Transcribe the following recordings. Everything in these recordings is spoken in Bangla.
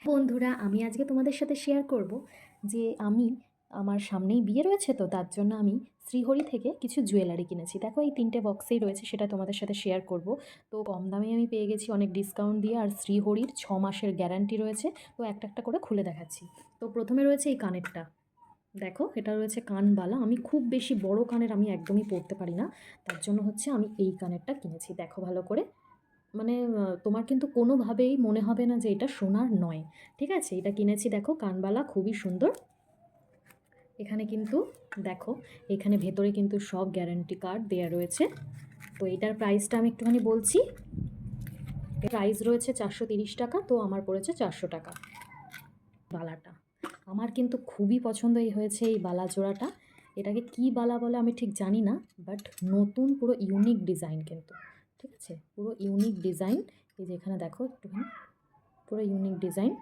বন্ধুরা, আমি আজকে তোমাদের সাথে শেয়ার করব যে আমার সামনেই বিয়ে রয়েছে, তো তার জন্য আমি শ্রীহরি থেকে কিছু জুয়েলারি কিনেছি। দেখো এই 3টে বক্সেই রয়েছে, সেটা তোমাদের সাথে শেয়ার করব। তো কম দামে আমি পেয়ে গেছি, অনেক ডিসকাউন্ট দিয়ে, আর শ্রীহরির 6 মাসের গ্যারান্টি রয়েছে। তো একটা একটা করে খুলে দেখাচ্ছি। তো প্রথমে রয়েছে এই কানেরটা। দেখো এটা রয়েছে কানবালা। আমি খুব বেশি বড় কানের আমি একদমই পরতে পারি না, তার জন্য হচ্ছে আমি এই কানেরটা কিনেছি। দেখো ভালো করে, মানে তোমার কিন্তু কোনোভাবেই মনে হবে না যে এটা সোনার নয়। ঠিক আছে, এটা কিনেছি। দেখো কানবালা খুবই সুন্দর। এখানে কিন্তু দেখো, এখানে ভেতরে কিন্তু সব গ্যারান্টি কার্ড দেয়া রয়েছে। তো এটার প্রাইসটা আমি একটুখানি বলছি। প্রাইস রয়েছে 430 টাকা, তো আমার পড়েছে 400 টাকা। বালাটা আমার কিন্তু খুবই পছন্দ হয়েছে, এই বালা জোড়াটা। এটাকে কি বালা বলে আমি ঠিক জানি না, বাট নতুন পুরো ইউনিক ডিজাইন কিন্তু। ঠিক আছে, পুরো ইউনিক ডিজাইন। এই যে এখানে দেখো একটুখানি, পুরো ইউনিক ডিজাইন।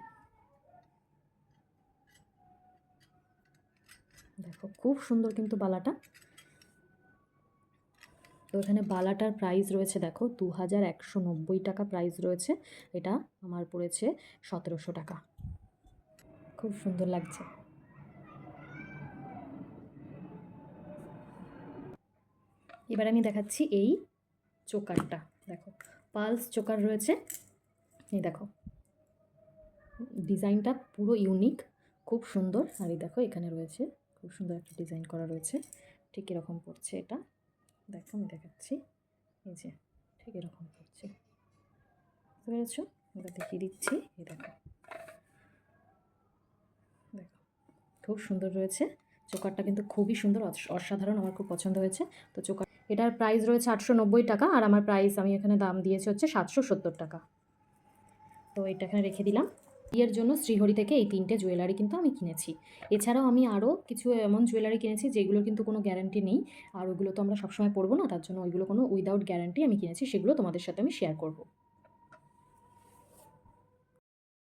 দেখো খুব সুন্দর কিন্তু বালাটা। তো এখানে বালাটার প্রাইস রয়েছে দেখো 2190 টাকা প্রাইস রয়েছে। এটা আমার পড়েছে 1700 টাকা। খুব সুন্দর লাগছে। এবার আমি দেখাচ্ছি এই চোকারটা। দেখো পালস চোকার রয়েছে। এই দেখো ডিজাইনটা পুরো ইউনিক, খুব সুন্দর। আর এই দেখো এখানে রয়েছে খুব সুন্দর একটা ডিজাইন করা রয়েছে। ঠিক এরকম পড়ছে এটা। দেখো আমি দেখাচ্ছি, এই যে ঠিক এরকম পড়ছে। বুঝতে পেরেছো? এবার দেখিয়ে দিচ্ছি। এই দেখো, দেখো খুব সুন্দর রয়েছে। চোকারটা কিন্তু খুবই সুন্দর, অসাধারণ, আমার খুব পছন্দ হয়েছে। তো চোকার এটার প্রাইস রয়েছে 890 টাকা, আর আমার প্রাইস আমি এখানে দাম দিয়েছি হচ্ছে 770 টাকা। তো এটা এখানে রেখে দিলাম। বিয়ের জন্য শ্রীহরি থেকে এই 3টে জুয়েলারি কিন্তু আমি কিনেছি। এছাড়াও আমি আরও কিছু এমন জুয়েলারি কিনেছি যেগুলোর কিন্তু কোনো গ্যারান্টি নেই, আর ওগুলো তো আমরা সবসময় পরবো না, তার জন্য ওইগুলো কোনো উইদাউট গ্যারান্টি আমি কিনেছি, সেগুলো তোমাদের সাথে আমি শেয়ার করবো।